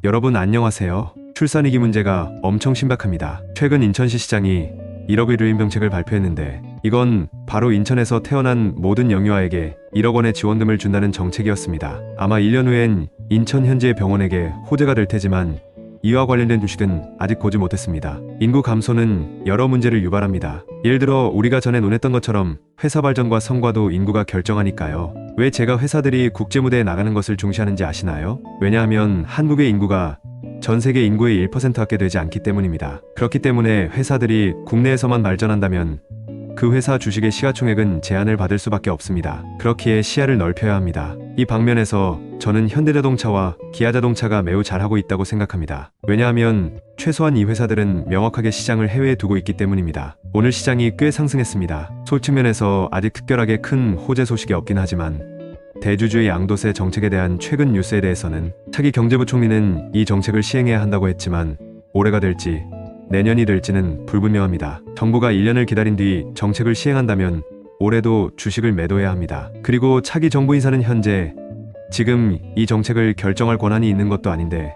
여러분 안녕하세요. 출산위기 문제가 엄청 심각합니다. 최근 인천시 시장이 1억 의 유인병책을 발표했는데 이건 바로 인천에서 태어난 모든 영유아에게 1억 원의 지원금을 준다는 정책이었습니다. 아마 1년 후엔 인천 현지의 병원에게 호재가 될 테지만 이와 관련된 주식은 아직 보지 못했습니다. 인구 감소는 여러 문제를 유발합니다. 예를 들어 우리가 전에 논했던 것처럼 회사 발전과 성과도 인구가 결정하니까요. 왜 제가 회사들이 국제무대에 나가는 것을 중시하는지 아시나요? 왜냐하면 한국의 인구가 전 세계 인구의 1%밖에 되지 않기 때문입니다. 그렇기 때문에 회사들이 국내에서만 발전한다면 그 회사 주식의 시가총액은 제한을 받을 수밖에 없습니다. 그렇기에 시야를 넓혀야 합니다. 이 방면에서 저는 현대자동차와 기아자동차가 매우 잘하고 있다고 생각합니다. 왜냐하면 최소한 이 회사들은 명확하게 시장을 해외에 두고 있기 때문입니다. 오늘 시장이 꽤 상승했습니다. 소 측면에서 아직 특별하게 큰 호재 소식이 없긴 하지만 대주주의 양도세 정책에 대한 최근 뉴스에 대해서는 차기 경제부총리는 이 정책을 시행해야 한다고 했지만 올해가 될지 내년이 될지는 불분명합니다. 정부가 1년을 기다린 뒤 정책을 시행한다면 올해도 주식을 매도해야 합니다. 그리고 차기 정부 인사는 현재 지금 이 정책을 결정할 권한이 있는 것도 아닌데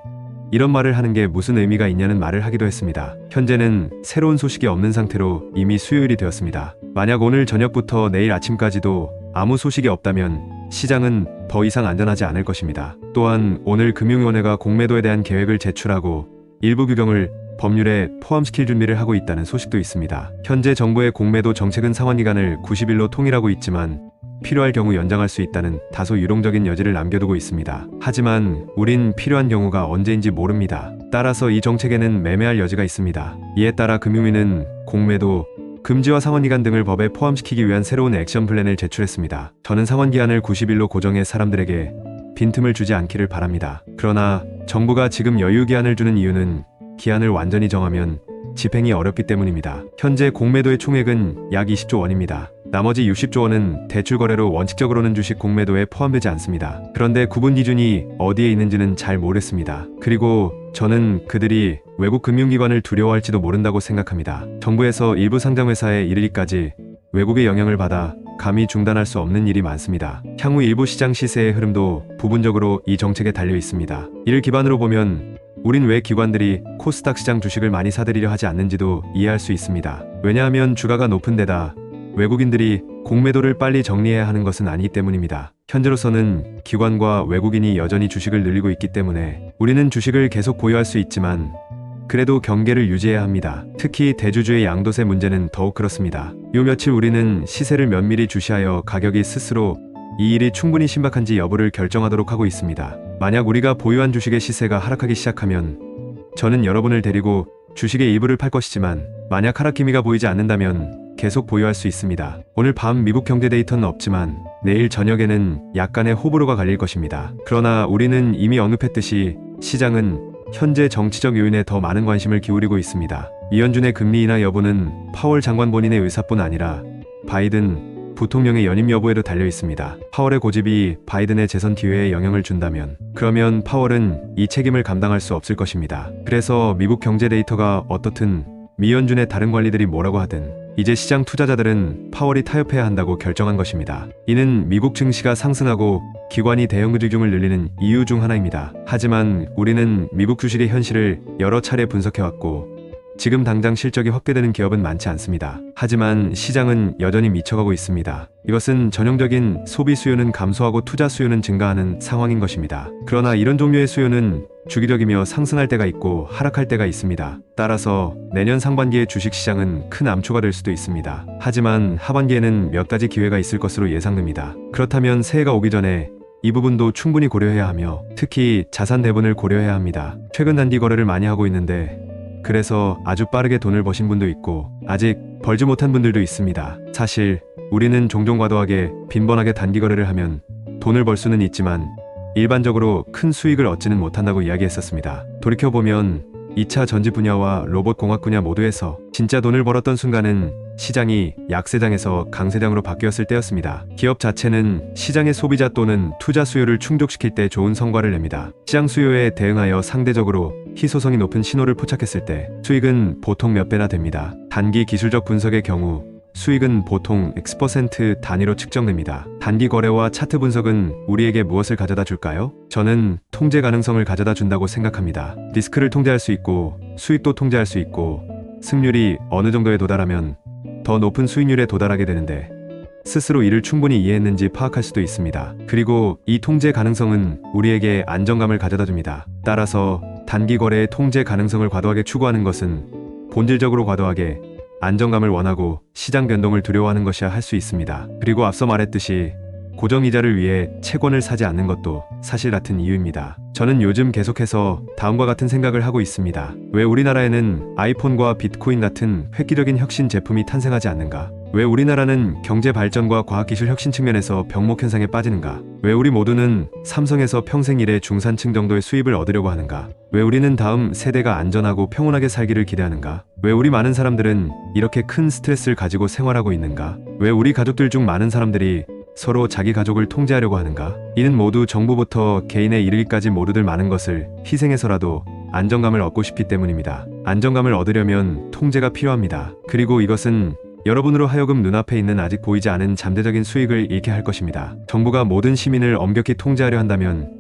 이런 말을 하는 게 무슨 의미가 있냐는 말을 하기도 했습니다. 현재는 새로운 소식이 없는 상태로 이미 수요일이 되었습니다. 만약 오늘 저녁부터 내일 아침까지도 아무 소식이 없다면 시장은 더 이상 안전하지 않을 것입니다. 또한 오늘 금융위원회가 공매도에 대한 계획을 제출하고 일부 규정을 법률에 포함시킬 준비를 하고 있다는 소식도 있습니다. 현재 정부의 공매도 정책은 상환기간을 90일로 통일하고 있지만 필요할 경우 연장할 수 있다는 다소 유동적인 여지를 남겨두고 있습니다. 하지만 우린 필요한 경우가 언제인지 모릅니다. 따라서 이 정책에는 매매할 여지가 있습니다. 이에 따라 금융위는 공매도, 금지와 상환기간 등을 법에 포함시키기 위한 새로운 액션 플랜을 제출했습니다. 저는 상환기한을 90일로 고정해 사람들에게 빈틈을 주지 않기를 바랍니다. 그러나 정부가 지금 여유기한을 주는 이유는 기한을 완전히 정하면 집행이 어렵기 때문입니다. 현재 공매도의 총액은 약 20조 원입니다. 나머지 60조 원은 대출 거래로 원칙적으로는 주식 공매도에 포함되지 않습니다. 그런데 구분 기준이 어디에 있는지는 잘 모르겠습니다. 그리고 저는 그들이 외국 금융기관을 두려워할지도 모른다고 생각합니다. 정부에서 일부 상장회사에 이르기까지 외국의 영향을 받아 감히 중단할 수 없는 일이 많습니다. 향후 일부 시장 시세의 흐름도 부분적으로 이 정책에 달려 있습니다. 이를 기반으로 보면 우린 왜 기관들이 코스닥 시장 주식을 많이 사들이려 하지 않는지도 이해할 수 있습니다. 왜냐하면 주가가 높은 데다 외국인들이 공매도를 빨리 정리해야 하는 것은 아니기 때문입니다. 현재로서는 기관과 외국인이 여전히 주식을 늘리고 있기 때문에 우리는 주식을 계속 보유할 수 있지만 그래도 경계를 유지해야 합니다. 특히 대주주의 양도세 문제는 더욱 그렇습니다. 요 며칠 우리는 시세를 면밀히 주시하여 가격이 스스로 이 일이 충분히 신박한지 여부를 결정하도록 하고 있습니다. 만약 우리가 보유한 주식의 시세가 하락하기 시작하면 저는 여러분을 데리고 주식의 일부를 팔 것이지만 만약 하락 기미가 보이지 않는다면 계속 보유할 수 있습니다. 오늘 밤 미국 경제 데이터는 없지만 내일 저녁에는 약간의 호불호가 갈릴 것입니다. 그러나 우리는 이미 언급했듯이 시장은 현재 정치적 요인에 더 많은 관심을 기울이고 있습니다. 이현준의 금리 인하 여부는 파월 장관 본인의 의사뿐 아니라 바이든 부통령의 연임 여부에도 달려 있습니다. 파월의 고집이 바이든의 재선 기회에 영향을 준다면 그러면 파월은 이 책임을 감당할 수 없을 것입니다. 그래서 미국 경제 데이터가 어떻든 미현준의 다른 관리들이 뭐라고 하든 이제 시장 투자자들은 파월이 타협해야 한다고 결정한 것입니다. 이는 미국 증시가 상승하고 기관이 대형 주중을 늘리는 이유 중 하나입니다. 하지만 우리는 미국 주식의 현실을 여러 차례 분석해왔고 지금 당장 실적이 확대되는 기업은 많지 않습니다. 하지만 시장은 여전히 미쳐가고 있습니다. 이것은 전형적인 소비 수요는 감소하고 투자 수요는 증가하는 상황인 것입니다. 그러나 이런 종류의 수요는 주기적이며 상승할 때가 있고 하락할 때가 있습니다. 따라서 내년 상반기의 주식시장은 큰 암초가 될 수도 있습니다. 하지만 하반기에는 몇 가지 기회가 있을 것으로 예상됩니다. 그렇다면 새해가 오기 전에 이 부분도 충분히 고려해야 하며 특히 자산 배분을 고려해야 합니다. 최근 단기 거래를 많이 하고 있는데 그래서 아주 빠르게 돈을 버신 분도 있고 아직 벌지 못한 분들도 있습니다. 사실 우리는 종종 과도하게 빈번하게 단기 거래를 하면 돈을 벌 수는 있지만 일반적으로 큰 수익을 얻지는 못한다고 이야기했었습니다. 돌이켜보면 2차 전지 분야와 로봇 공학 분야 모두에서 진짜 돈을 벌었던 순간은 시장이 약세장에서 강세장으로 바뀌었을 때였습니다. 기업 자체는 시장의 소비자 또는 투자 수요를 충족시킬 때 좋은 성과를 냅니다. 시장 수요에 대응하여 상대적으로 희소성이 높은 신호를 포착했을 때 수익은 보통 몇 배나 됩니다. 단기 기술적 분석의 경우 수익은 보통 X% 단위로 측정됩니다. 단기 거래와 차트 분석은 우리에게 무엇을 가져다 줄까요? 저는 통제 가능성을 가져다 준다고 생각합니다. 리스크를 통제할 수 있고 수익도 통제할 수 있고 승률이 어느 정도에 도달하면 더 높은 수익률에 도달하게 되는데 스스로 이를 충분히 이해했는지 파악할 수도 있습니다. 그리고 이 통제 가능성은 우리에게 안정감을 가져다 줍니다. 따라서 단기 거래의 통제 가능성을 과도하게 추구하는 것은 본질적으로 과도하게 안정감을 원하고 시장 변동을 두려워하는 것이야 할 수 있습니다. 그리고 앞서 말했듯이 고정이자를 위해 채권을 사지 않는 것도 사실 같은 이유입니다. 저는 요즘 계속해서 다음과 같은 생각을 하고 있습니다. 왜 우리나라에는 아이폰과 비트코인 같은 획기적인 혁신 제품이 탄생하지 않는가? 왜 우리나라는 경제 발전과 과학기술 혁신 측면에서 병목 현상에 빠지는가? 왜 우리 모두는 삼성에서 평생 일의 중산층 정도의 수입을 얻으려고 하는가? 왜 우리는 다음 세대가 안전하고 평온하게 살기를 기대하는가? 왜 우리 많은 사람들은 이렇게 큰 스트레스를 가지고 생활하고 있는가? 왜 우리 가족들 중 많은 사람들이 서로 자기 가족을 통제하려고 하는가? 이는 모두 정부부터 개인에 이르기까지 모두들 많은 것을 희생해서라도 안정감을 얻고 싶기 때문입니다. 안정감을 얻으려면 통제가 필요합니다. 그리고 이것은 여러분으로 하여금 눈앞에 있는 아직 보이지 않은 잠재적인 수익을 잃게 할 것입니다. 정부가 모든 시민을 엄격히 통제하려 한다면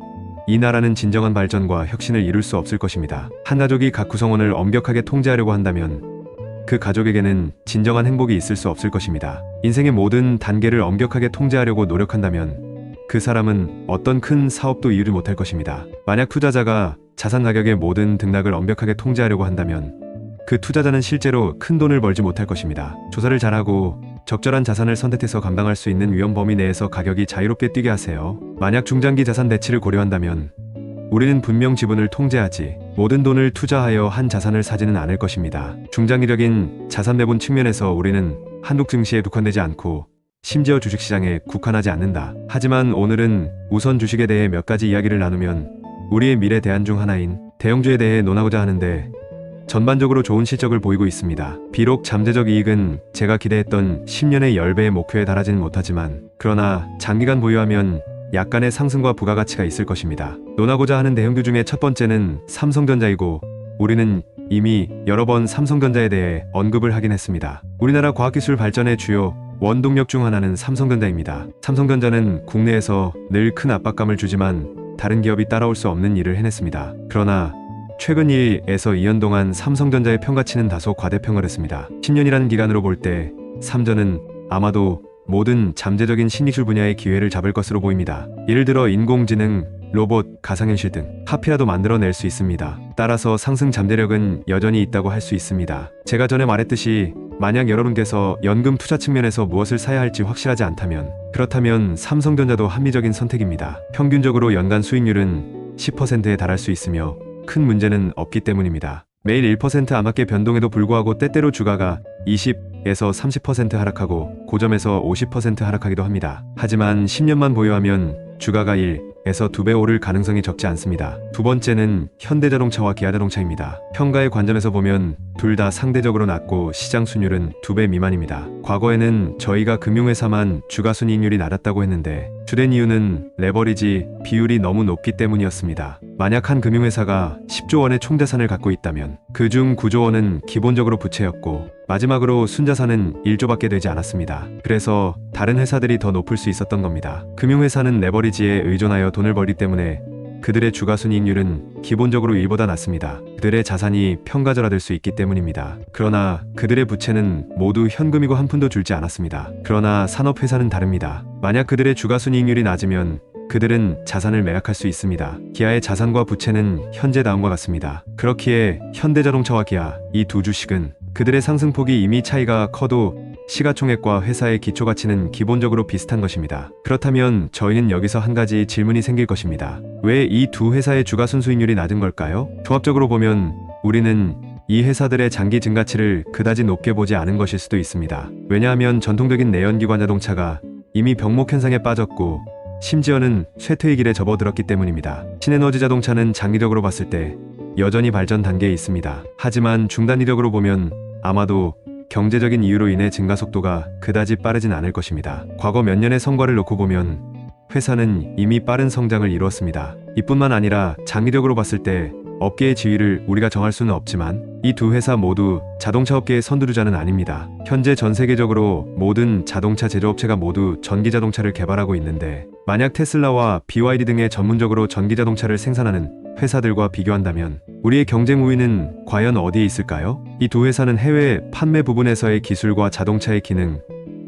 이 나라는 진정한 발전과 혁신을 이룰 수 없을 것입니다. 한 가족이 각 구성원을 엄격하게 통제하려고 한다면 그 가족에게는 진정한 행복이 있을 수 없을 것입니다. 인생의 모든 단계를 엄격하게 통제하려고 노력한다면 그 사람은 어떤 큰 사업도 이루지 못할 것입니다. 만약 투자자가 자산 가격의 모든 등락을 엄격하게 통제하려고 한다면 그 투자자는 실제로 큰 돈을 벌지 못할 것입니다. 조사를 잘하고 적절한 자산을 선택해서 감당할 수 있는 위험 범위 내에서 가격이 자유롭게 뛰게 하세요. 만약 중장기 자산 배치를 고려한다면 우리는 분명 지분을 통제하지 모든 돈을 투자하여 한 자산을 사지는 않을 것입니다. 중장기적인 자산 배분 측면에서 우리는 한국 증시에 국한되지 않고 심지어 주식시장에 국한하지 않는다. 하지만 오늘은 우선 주식에 대해 몇 가지 이야기를 나누면 우리의 미래 대안 중 하나인 대형주에 대해 논하고자 하는데 전반적으로 좋은 실적을 보이고 있습니다. 비록 잠재적 이익은 제가 기대했던 10년의 10배의 목표에 달하지는 못하지만 그러나 장기간 보유하면 약간의 상승과 부가가치가 있을 것입니다. 논하고자 하는 대형주 중에 첫 번째는 삼성전자이고 우리는 이미 여러 번 삼성전자에 대해 언급을 하긴 했습니다. 우리나라 과학기술 발전의 주요 원동력 중 하나는 삼성전자입니다. 삼성전자는 국내에서 늘 큰 압박감을 주지만 다른 기업이 따라올 수 없는 일을 해냈습니다. 그러나 최근 1에서 2년 동안 삼성전자의 평가치는 다소 과대평가를 했습니다. 10년이라는 기간으로 볼 때 삼전은 아마도 모든 잠재적인 신기술 분야의 기회를 잡을 것으로 보입니다. 예를 들어 인공지능, 로봇, 가상현실 등 카피라도 만들어낼 수 있습니다. 따라서 상승 잠재력은 여전히 있다고 할 수 있습니다. 제가 전에 말했듯이 만약 여러분께서 연금 투자 측면에서 무엇을 사야 할지 확실하지 않다면 그렇다면 삼성전자도 합리적인 선택입니다. 평균적으로 연간 수익률은 10%에 달할 수 있으며 큰 문제는 없기 때문입니다. 매일 1% 안팎의 변동에도 불구하고 때때로 주가가 20에서 30% 하락하고 고점에서 50% 하락하기도 합니다. 하지만 10년만 보유하면 주가가 1에서 2배 오를 가능성이 적지 않습니다. 두 번째는 현대자동차와 기아자동차입니다. 평가의 관점에서 보면 둘 다 상대적으로 낮고 시장 순율은 2배 미만입니다. 과거에는 저희가 금융회사만 주가순이익률이 낮았다고 했는데 주된 이유는 레버리지 비율이 너무 높기 때문이었습니다. 만약 한 금융회사가 10조 원의 총자산을 갖고 있다면 그중 9조 원은 기본적으로 부채였고 마지막으로 순자산은 1조밖에 되지 않았습니다. 그래서 다른 회사들이 더 높을 수 있었던 겁니다. 금융회사는 레버리지에 의존하여 돈을 벌기 때문에 그들의 주가순이익률은 기본적으로 1보다 낮습니다. 그들의 자산이 평가절하될 수 있기 때문입니다. 그러나 그들의 부채는 모두 현금이고 한 푼도 줄지 않았습니다. 그러나 산업회사는 다릅니다. 만약 그들의 주가순이익률이 낮으면 그들은 자산을 매각할 수 있습니다. 기아의 자산과 부채는 현재 다음과 같습니다. 그렇기에 현대자동차와 기아, 이 두 주식은 그들의 상승폭이 이미 차이가 커도 시가총액과 회사의 기초가치는 기본적으로 비슷한 것입니다. 그렇다면 저희는 여기서 한 가지 질문이 생길 것입니다. 왜 이 두 회사의 주가순수익률이 낮은 걸까요? 종합적으로 보면 우리는 이 회사들의 장기 증가치를 그다지 높게 보지 않은 것일 수도 있습니다. 왜냐하면 전통적인 내연기관 자동차가 이미 병목 현상에 빠졌고 심지어는 쇠퇴의 길에 접어들었기 때문입니다. 신에너지 자동차는 장기적으로 봤을 때 여전히 발전 단계에 있습니다. 하지만 중단기적으로 보면 아마도 경제적인 이유로 인해 증가 속도가 그다지 빠르진 않을 것입니다. 과거 몇 년의 성과를 놓고 보면 회사는 이미 빠른 성장을 이루었습니다. 이뿐만 아니라 장기적으로 봤을 때 업계의 지위를 우리가 정할 수는 없지만 이 두 회사 모두 자동차 업계의 선두주자는 아닙니다. 현재 전 세계적으로 모든 자동차 제조업체가 모두 전기자동차를 개발하고 있는데 만약 테슬라와 BYD 등의 전문적으로 전기자동차를 생산하는 회사들과 비교한다면 우리의 경쟁 우위는 과연 어디에 있을까요? 이 두 회사는 해외 판매 부분에서의 기술과 자동차의 기능,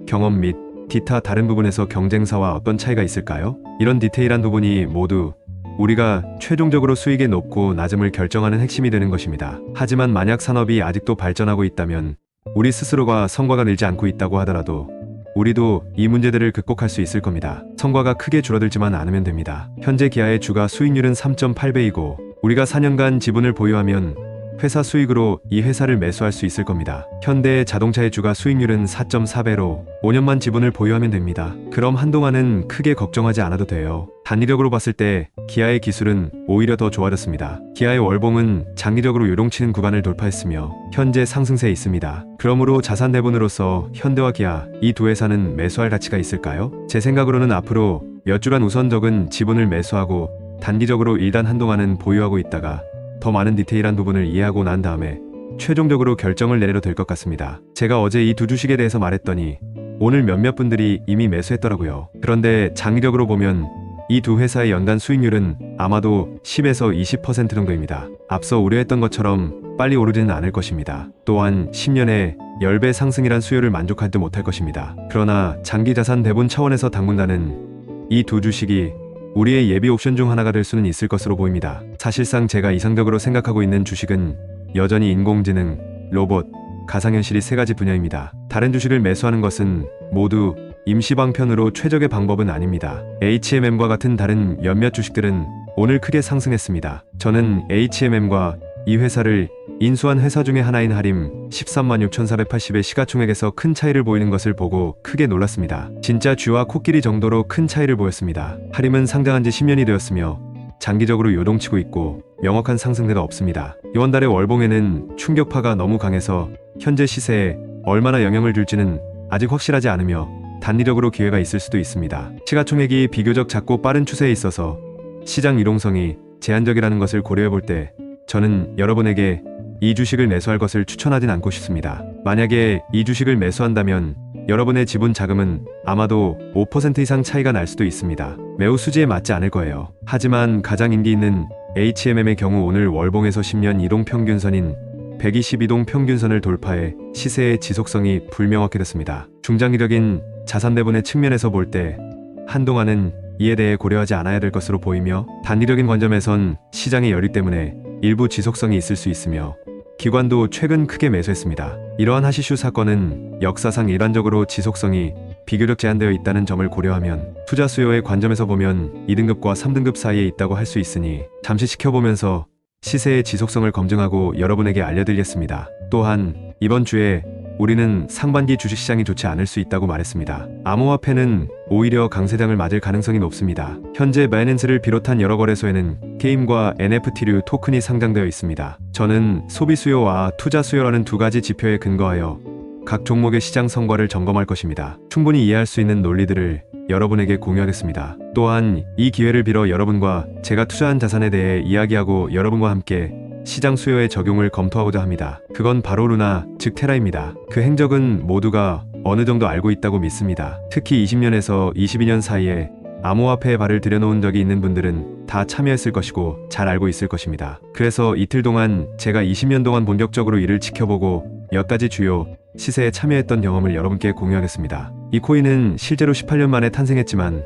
경험 및 기타 다른 부분에서 경쟁사와 어떤 차이가 있을까요? 이런 디테일한 부분이 모두 우리가 최종적으로 수익의 높고 낮음을 결정하는 핵심이 되는 것입니다. 하지만 만약 산업이 아직도 발전하고 있다면 우리 스스로가 성과가 늘지 않고 있다고 하더라도 우리도 이 문제들을 극복할 수 있을 겁니다. 성과가 크게 줄어들지만 않으면 됩니다. 현재 기아의 주가 수익률은 3.8배이고 우리가 4년간 지분을 보유하면 회사 수익으로 이 회사를 매수할 수 있을 겁니다. 현대 자동차의 주가 수익률은 4.4배로 5년만 지분을 보유하면 됩니다. 그럼 한동안은 크게 걱정하지 않아도 돼요. 단기적으로 봤을 때 기아의 기술은 오히려 더 좋아졌습니다. 기아의 월봉은 장기적으로 요동치는 구간을 돌파했으며 현재 상승세에 있습니다. 그러므로 자산 배분으로서 현대와 기아 이 두 회사는 매수할 가치가 있을까요? 제 생각으로는 앞으로 몇 주간 우선 적은 지분을 매수하고 단기적으로 일단 한동안은 보유하고 있다가 더 많은 디테일한 부분을 이해하고 난 다음에 최종적으로 결정을 내려도 될 것 같습니다. 제가 어제 이 두 주식에 대해서 말했더니 오늘 몇몇 분들이 이미 매수했더라고요. 그런데 장기적으로 보면 이 두 회사의 연간 수익률은 아마도 10에서 20% 정도입니다. 앞서 우려했던 것처럼 빨리 오르지는 않을 것입니다. 또한 10년에 10배 상승이란 수요를 만족하지도 못할 것입니다. 그러나 장기 자산 배분 차원에서 당분간은 이 두 주식이 우리의 예비 옵션 중 하나가 될 수는 있을 것으로 보입니다. 사실상 제가 이상적으로 생각하고 있는 주식은 여전히 인공지능, 로봇, 가상현실이 세 가지 분야입니다. 다른 주식을 매수하는 것은 모두 임시방편으로 최적의 방법은 아닙니다. HMM과 같은 다른 몇몇 주식들은 오늘 크게 상승했습니다. 저는 HMM과 이 회사를 인수한 회사 중에 하나인 하림 13만 6,480의 시가총액에서 큰 차이를 보이는 것을 보고 크게 놀랐습니다. 진짜 쥐와 코끼리 정도로 큰 차이를 보였습니다. 하림은 상장한 지 10년이 되었으며 장기적으로 요동치고 있고 명확한 상승세가 없습니다. 이번 달의 월봉에는 충격파가 너무 강해서 현재 시세에 얼마나 영향을 줄지는 아직 확실하지 않으며 단기적으로 기회가 있을 수도 있습니다. 시가총액이 비교적 작고 빠른 추세에 있어서 시장 유동성이 제한적이라는 것을 고려해 볼 때 저는 여러분에게 이 주식을 매수할 것을 추천하진 않고 싶습니다. 만약에 이 주식을 매수한다면 여러분의 지분 자금은 아마도 5% 이상 차이가 날 수도 있습니다. 매우 수지에 맞지 않을 거예요. 하지만 가장 인기 있는 HMM의 경우 오늘 월봉에서 10년 이동평균선인 122동 평균선을 돌파해 시세의 지속성이 불명확해졌습니다. 중장기적인 자산 배분의 측면에서 볼 때 한동안은 이에 대해 고려하지 않아야 될 것으로 보이며 단기적인 관점에선 시장의 열의 때문에 일부 지속성이 있을 수 있으며 기관도 최근 크게 매수했습니다. 이러한 하시슈 사건은 역사상 일반적으로 지속성이 비교적 제한되어 있다는 점을 고려하면 투자 수요의 관점에서 보면 2등급과 3등급 사이에 있다고 할 수 있으니 잠시 지켜보면서 시세의 지속성을 검증하고 여러분에게 알려드리겠습니다. 또한 이번 주에 우리는 상반기 주식시장이 좋지 않을 수 있다고 말했습니다. 암호화폐는 오히려 강세장을 맞을 가능성이 높습니다. 현재 바이낸스를 비롯한 여러 거래소에는 게임과 NFT류 토큰이 상장되어 있습니다. 저는 소비 수요와 투자 수요라는 두 가지 지표에 근거하여 각 종목의 시장 성과를 점검할 것입니다. 충분히 이해할 수 있는 논리들을 여러분에게 공유하겠습니다. 또한 이 기회를 빌어 여러분과 제가 투자한 자산에 대해 이야기하고 여러분과 함께 시장 수요의 적용을 검토하고자 합니다. 그건 바로 루나, 즉 테라입니다. 그 행적은 모두가 어느 정도 알고 있다고 믿습니다. 특히 20년에서 22년 사이에 암호화폐에 발을 들여놓은 적이 있는 분들은 다 참여했을 것이고 잘 알고 있을 것입니다. 그래서 이틀 동안 제가 20년 동안 본격적으로 이를 지켜보고 몇 가지 주요 시세에 참여했던 경험을 여러분께 공유하겠습니다. 이 코인은 실제로 18년 만에 탄생했지만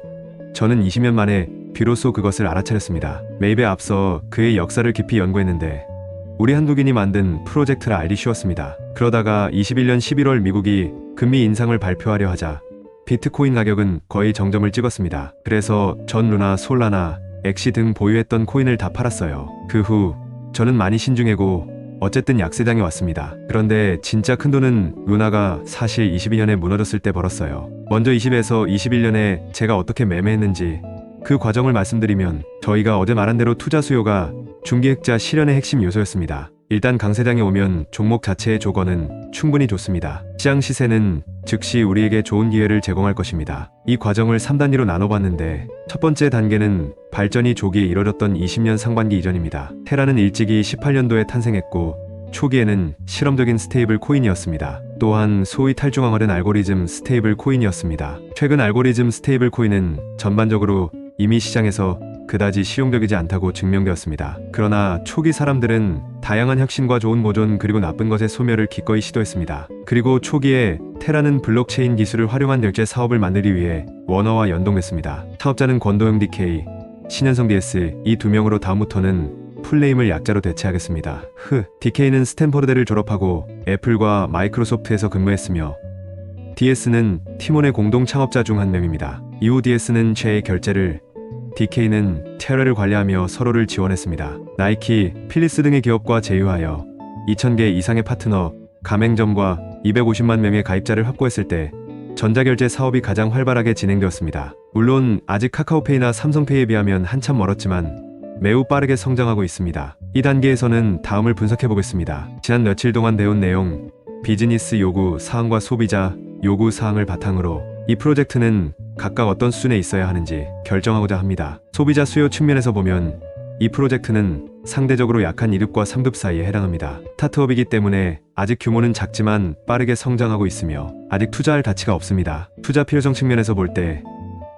저는 20년 만에 비로소 그것을 알아차렸습니다. 매입에 앞서 그의 역사를 깊이 연구했는데 우리 한국인이 만든 프로젝트라 알기 쉬웠습니다. 그러다가 21년 11월 미국이 금리 인상을 발표하려 하자 비트코인 가격은 거의 정점을 찍었습니다. 그래서 전 루나, 솔라나, 엑시 등 보유했던 코인을 다 팔았어요. 그 후 저는 많이 신중해고 어쨌든 약세장에 왔습니다. 그런데 진짜 큰 돈은 루나가 사실 22년에 무너졌을 때 벌었어요. 먼저 20에서 21년에 제가 어떻게 매매했는지 그 과정을 말씀드리면 저희가 어제 말한 대로 투자 수요가 중기획자 실현의 핵심 요소였습니다. 일단 강세장에 오면 종목 자체의 조건은 충분히 좋습니다. 시장 시세는 즉시 우리에게 좋은 기회를 제공할 것입니다. 이 과정을 3단계로 나눠봤는데 첫 번째 단계는 발전이 조기에 이뤄졌던 20년 상반기 이전입니다. 테라는 일찍이 18년도에 탄생했고 초기에는 실험적인 스테이블 코인이었습니다. 또한 소위 탈중앙화된 알고리즘 스테이블 코인이었습니다. 최근 알고리즘 스테이블 코인은 전반적으로 이미 시장에서 그다지 실용적이지 않다고 증명되었습니다. 그러나 초기 사람들은 다양한 혁신과 좋은 보존 그리고 나쁜 것의 소멸을 기꺼이 시도했습니다. 그리고 초기에 테라는 블록체인 기술을 활용한 결제 사업을 만들기 위해 워너와 연동됐습니다. 사업자는 권도영 DK, 신현성 DS 이 두 명으로 다음부터는 풀네임을 약자로 대체하겠습니다. DK는 스탠퍼드대를 졸업하고 애플과 마이크로소프트에서 근무했으며 DS는 티몬의 공동 창업자 중 한 명입니다. 이후 DS는 최의 결제를, DK는 테라를 관리하며 서로를 지원했습니다. 나이키, 필리스 등의 기업과 제휴하여 2,000개 이상의 파트너, 가맹점과 250만 명의 가입자를 확보했을 때 전자결제 사업이 가장 활발하게 진행되었습니다. 물론 아직 카카오페이나 삼성페이에 비하면 한참 멀었지만 매우 빠르게 성장하고 있습니다. 이 단계에서는 다음을 분석해보겠습니다. 지난 며칠 동안 배운 내용, 비즈니스 요구 사항과 소비자 요구 사항을 바탕으로 이 프로젝트는 각각 어떤 수준에 있어야 하는지 결정하고자 합니다. 소비자 수요 측면에서 보면 이 프로젝트는 상대적으로 약한 2급과 3급 사이에 해당합니다. 스타트업이기 때문에 아직 규모는 작지만 빠르게 성장하고 있으며 아직 투자할 가치가 없습니다. 투자 필요성 측면에서 볼 때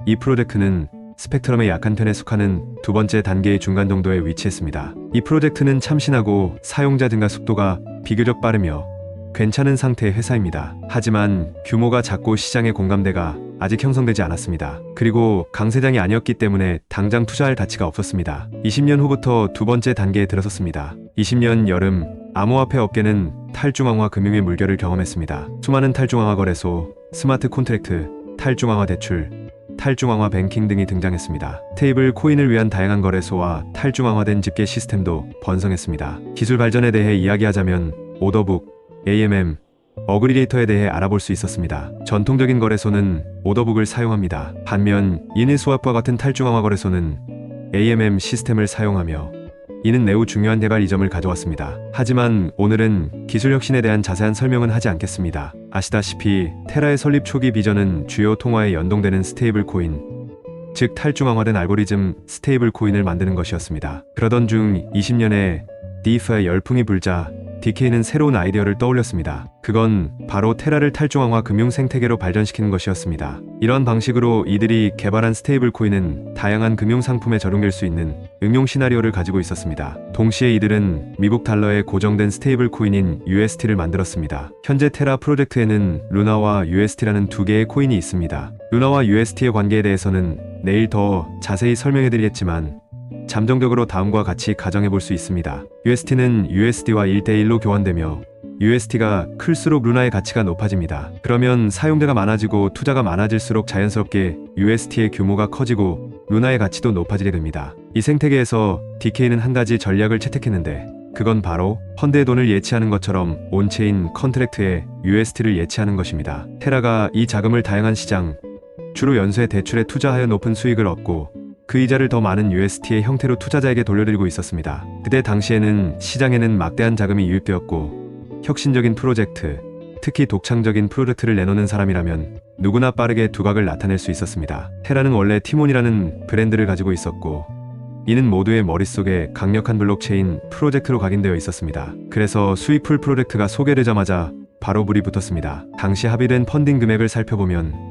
이 프로젝트는 스펙트럼의 약한 편에 속하는 두 번째 단계의 중간 정도에 위치했습니다. 이 프로젝트는 참신하고 사용자 증가 속도가 비교적 빠르며 괜찮은 상태의 회사입니다. 하지만 규모가 작고 시장의 공감대가 아직 형성되지 않았습니다. 그리고 강세장이 아니었기 때문에 당장 투자할 가치가 없었습니다. 20년 후부터 두 번째 단계에 들어섰습니다. 20년 여름 암호화폐 업계는 탈중앙화 금융의 물결을 경험했습니다. 수많은 탈중앙화 거래소, 스마트 콘트랙트, 탈중앙화 대출, 탈중앙화 뱅킹 등이 등장했습니다. 테이블 코인을 위한 다양한 거래소와 탈중앙화된 집계 시스템도 번성했습니다. 기술 발전에 대해 이야기하자면 오더북, AMM, 어그리게이터에 대해 알아볼 수 있었습니다. 전통적인 거래소는 오더북을 사용합니다. 반면 이니스왑과 같은 탈중앙화 거래소는 AMM 시스템을 사용하며 이는 매우 중요한 개발 이점을 가져왔습니다. 하지만 오늘은 기술 혁신에 대한 자세한 설명은 하지 않겠습니다. 아시다시피 테라의 설립 초기 비전은 주요 통화에 연동되는 스테이블 코인, 즉 탈중앙화된 알고리즘 스테이블 코인을 만드는 것이었습니다. 그러던 중 20년에 DeFi 열풍이 불자 DK는 새로운 아이디어를 떠올렸습니다. 그건 바로 테라를 탈중앙화 금융 생태계로 발전시키는 것이었습니다. 이런 방식으로 이들이 개발한 스테이블 코인은 다양한 금융 상품에 적용될 수 있는 응용 시나리오를 가지고 있었습니다. 동시에 이들은 미국 달러에 고정된 스테이블 코인인 UST를 만들었습니다. 현재 테라 프로젝트에는 루나와 UST라는 두 개의 코인이 있습니다. 루나와 UST의 관계에 대해서는 내일 더 자세히 설명해드리겠지만 잠정적으로 다음과 같이 가정해 볼 수 있습니다. UST는 USD와 1대1로 교환되며 UST가 클수록 루나의 가치가 높아집니다. 그러면 사용자가 많아지고 투자가 많아질수록 자연스럽게 UST의 규모가 커지고 루나의 가치도 높아지게 됩니다. 이 생태계에서 DK는 한 가지 전략을 채택했는데 그건 바로 펀드의 돈을 예치하는 것처럼 온체인 컨트랙트에 UST를 예치하는 것입니다. 테라가 이 자금을 다양한 시장, 주로 연쇄 대출에 투자하여 높은 수익을 얻고 그 이자를 더 많은 UST의 형태로 투자자에게 돌려드리고 있었습니다. 그때 당시에는 시장에는 막대한 자금이 유입되었고 혁신적인 프로젝트, 특히 독창적인 프로젝트를 내놓는 사람이라면 누구나 빠르게 두각을 나타낼 수 있었습니다. 테라는 원래 티몬이라는 브랜드를 가지고 있었고 이는 모두의 머릿속에 강력한 블록체인 프로젝트로 각인되어 있었습니다. 그래서 수익풀 프로젝트가 소개되자마자 바로 불이 붙었습니다. 당시 합의된 펀딩 금액을 살펴보면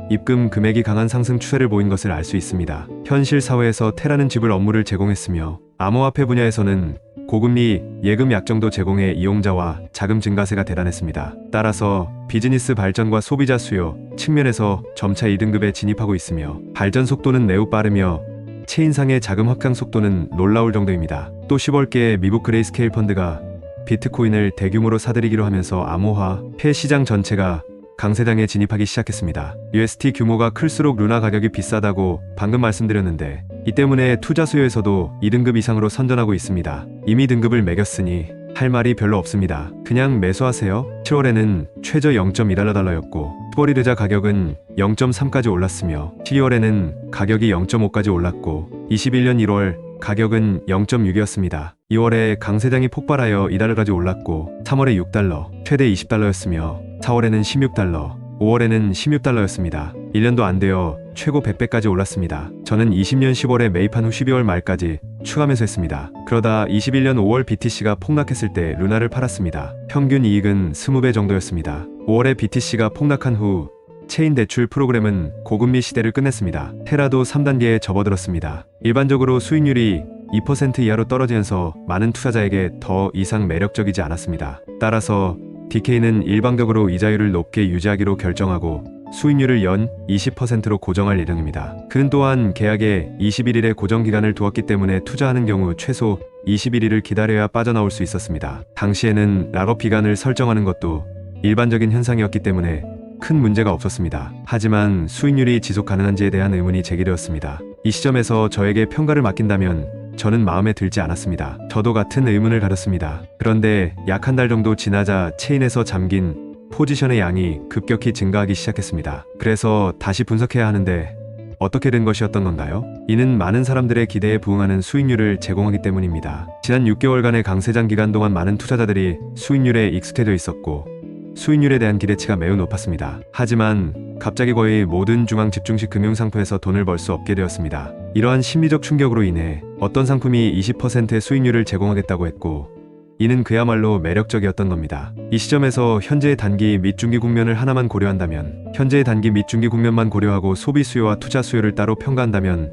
입금 금액이 강한 상승 추세를 보인 것을 알 수 있습니다. 현실 사회에서 테라는 지불 업무를 제공했으며 암호화폐 분야에서는 고금리 예금 약정도 제공해 이용자와 자금 증가세가 대단했습니다. 따라서 비즈니스 발전과 소비자 수요 측면에서 점차 2등급에 진입하고 있으며 발전 속도는 매우 빠르며 체인상의 자금 확장 속도는 놀라울 정도입니다. 또 10월께에 미국 그레이스케일 펀드가 비트코인을 대규모로 사들이기로 하면서 암호화폐 시장 전체가 강세장에 진입하기 시작했습니다. UST 규모가 클수록 루나 가격이 비싸다고 방금 말씀드렸는데 이 때문에 투자 수요에서도 2등급 이상으로 선전하고 있습니다. 이미 등급을 매겼으니 할 말이 별로 없습니다. 그냥 매수하세요. 7월에는 최저 0.2달러였고 10월이르자 가격은 0.3까지 올랐으며 12월에는 가격이 0.5까지 올랐고 21년 1월 가격은 0.6이었습니다. 2월에 강세장이 폭발하여 2달러까지 올랐고 3월에 6달러, 최대 20달러였으며 4월에는 16달러, 5월에는 16달러였습니다. 1년도 안 되어 최고 100배까지 올랐습니다. 저는 20년 10월에 매입한 후 12월 말까지 추가 매수했습니다. 그러다 21년 5월 BTC가 폭락했을 때 루나를 팔았습니다. 평균 이익은 20배 정도였습니다. 5월에 BTC가 폭락한 후 체인 대출 프로그램은 고금리 시대를 끝냈습니다. 테라도 3단계에 접어들었습니다. 일반적으로 수익률이 2% 이하로 떨어지면서 많은 투자자에게 더 이상 매력적이지 않았습니다. 따라서 DK는 일방적으로 이자율을 높게 유지하기로 결정하고 수익률을 연 20%로 고정할 예정입니다. 그는 또한 계약에 21일의 고정기간을 두었기 때문에 투자하는 경우 최소 21일을 기다려야 빠져나올 수 있었습니다. 당시에는 락업 기간을 설정하는 것도 일반적인 현상이었기 때문에 큰 문제가 없었습니다. 하지만 수익률이 지속 가능한지에 대한 의문이 제기되었습니다. 이 시점에서 저에게 평가를 맡긴다면 저는 마음에 들지 않았습니다. 저도 같은 의문을 가졌습니다. 그런데 약 한 달 정도 지나자 체인에서 잠긴 포지션의 양이 급격히 증가하기 시작했습니다. 그래서 다시 분석해야 하는데 어떻게 된 것이었던 건가요? 이는 많은 사람들의 기대에 부응하는 수익률을 제공하기 때문입니다. 지난 6개월간의 강세장 기간 동안 많은 투자자들이 수익률에 익숙해져 있었고 수익률에 대한 기대치가 매우 높았습니다. 하지만 갑자기 거의 모든 중앙 집중식 금융상품에서 돈을 벌 수 없게 되었습니다. 이러한 심리적 충격으로 인해 어떤 상품이 20%의 수익률을 제공하겠다고 했고 이는 그야말로 매력적이었던 겁니다. 이 시점에서 현재의 단기 및 중기 국면을 하나만 고려한다면 현재의 단기 및 중기 국면만 고려하고 소비 수요와 투자 수요를 따로 평가한다면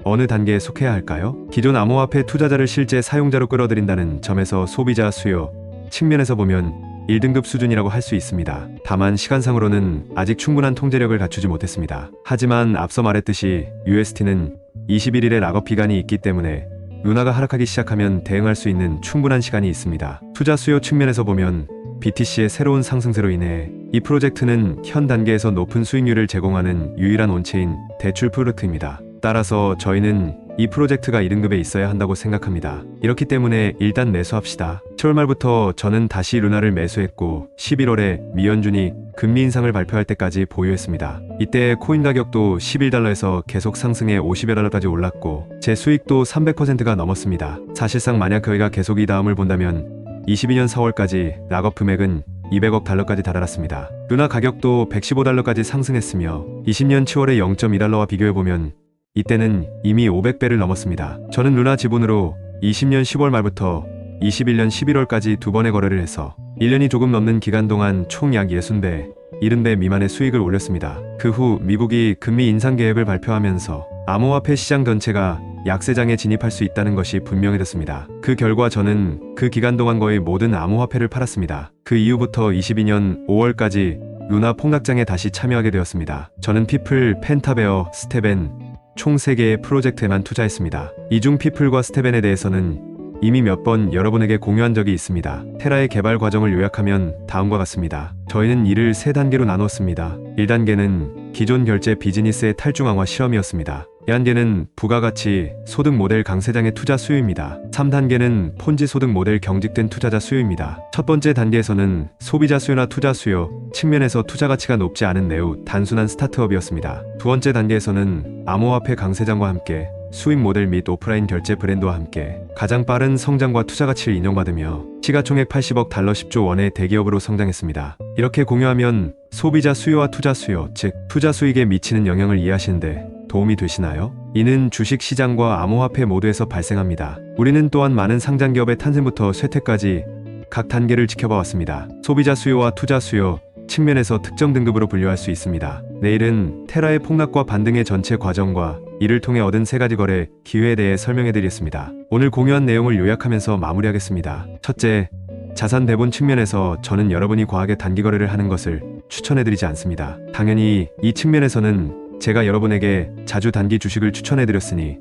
어느 단계에 속해야 할까요? 기존 암호화폐 투자자를 실제 사용자로 끌어들인다는 점에서 소비자 수요 측면에서 보면 1등급 수준이라고 할 수 있습니다. 다만 시간상으로는 아직 충분한 통제력을 갖추지 못했습니다. 하지만 앞서 말했듯이 UST는 21일의 락업 기간이 있기 때문에 루나가 하락하기 시작하면 대응할 수 있는 충분한 시간이 있습니다. 투자 수요 측면에서 보면 BTC의 새로운 상승세로 인해 이 프로젝트는 현 단계에서 높은 수익률을 제공하는 유일한 온체인 대출 프로젝트입니다. 따라서 저희는 이 프로젝트가 2등급에 있어야 한다고 생각합니다. 이렇기 때문에 일단 매수합시다. 7월 말부터 저는 다시 루나를 매수했고 11월에 미연준이 금리 인상을 발표할 때까지 보유했습니다. 이때 코인 가격도 11달러에서 계속 상승해 50여 달러까지 올랐고 제 수익도 300%가 넘었습니다. 사실상 만약 저희가 계속 이 다음을 본다면 22년 4월까지 락업 금액은 200억 달러까지 달아났습니다. 루나 가격도 115달러까지 상승했으며 20년 7월의 0.2달러와 비교해보면 이때는 이미 500배를 넘었습니다. 저는 루나 지분으로 20년 10월 말부터 21년 11월까지 두 번의 거래를 해서 1년이 조금 넘는 기간 동안 총 약 60배, 70배 미만의 수익을 올렸습니다. 그 후 미국이 금리 인상 계획을 발표하면서 암호화폐 시장 전체가 약세장에 진입할 수 있다는 것이 분명해졌습니다. 그 결과 저는 그 기간 동안 거의 모든 암호화폐를 팔았습니다. 그 이후부터 22년 5월까지 루나 폭락장에 다시 참여하게 되었습니다. 저는 피플, 펜타베어, 스테벤 총 3개의 프로젝트에만 투자했습니다. 이중 피플과 스테벤에 대해서는 이미 몇 번 여러분에게 공유한 적이 있습니다. 테라의 개발 과정을 요약하면 다음과 같습니다. 저희는 이를 3단계로 나눴습니다. 1단계는 기존 결제 비즈니스의 탈중앙화 실험이었습니다. 2단계는 부가가치 소득 모델 강세장의 투자 수요입니다. 3단계는 폰지 소득 모델 경직된 투자자 수요입니다. 첫 번째 단계에서는 소비자 수요나 투자 수요 측면에서 투자 가치가 높지 않은 매우 단순한 스타트업이었습니다. 두 번째 단계에서는 암호화폐 강세장과 함께 수익 모델 및 오프라인 결제 브랜드와 함께 가장 빠른 성장과 투자 가치를 인정받으며 시가총액 80억 달러 10조 원의 대기업으로 성장했습니다. 이렇게 공유하면 소비자 수요와 투자 수요, 즉 투자 수익에 미치는 영향을 이해하시는데 도움이 되시나요? 이는 주식 시장과 암호화폐 모두에서 발생합니다. 우리는 또한 많은 상장기업의 탄생부터 쇠퇴까지 각 단계를 지켜봐 왔습니다. 소비자 수요와 투자 수요 측면에서 특정 등급으로 분류할 수 있습니다. 내일은 테라의 폭락과 반등의 전체 과정과 이를 통해 얻은 3가지 거래 기회에 대해 설명해 드리겠습니다. 오늘 공유한 내용을 요약하면서 마무리하겠습니다. 첫째, 자산 배분 측면에서 저는 여러분이 과하게 단기 거래를 하는 것을 추천해 드리지 않습니다. 당연히 이 측면에서는 제가 여러분에게 자주 단기 주식을 추천해 드렸으니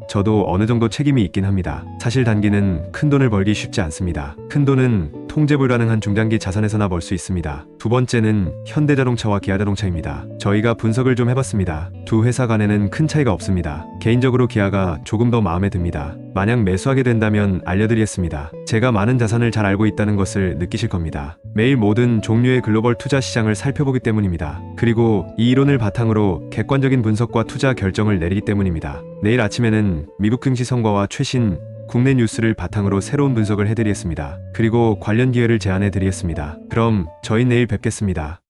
저도 어느 정도 책임이 있긴 합니다. 사실 단기는 큰 돈을 벌기 쉽지 않습니다. 큰 돈은 통제 불가능한 중장기 자산에서나 벌 수 있습니다. 두 번째는 현대자동차와 기아자동차입니다. 저희가 분석을 좀 해봤습니다. 두 회사 간에는 큰 차이가 없습니다. 개인적으로 기아가 조금 더 마음에 듭니다. 만약 매수하게 된다면 알려드리겠습니다. 제가 많은 자산을 잘 알고 있다는 것을 느끼실 겁니다. 매일 모든 종류의 글로벌 투자 시장을 살펴보기 때문입니다. 그리고 이 이론을 바탕으로 객관적인 분석과 투자 결정을 내리기 때문입니다. 내일 아침에는 미국 증시 성과와 최신 국내 뉴스를 바탕으로 새로운 분석을 해드리겠습니다. 그리고 관련 기회를 제안해 드리겠습니다. 그럼 저희 내일 뵙겠습니다.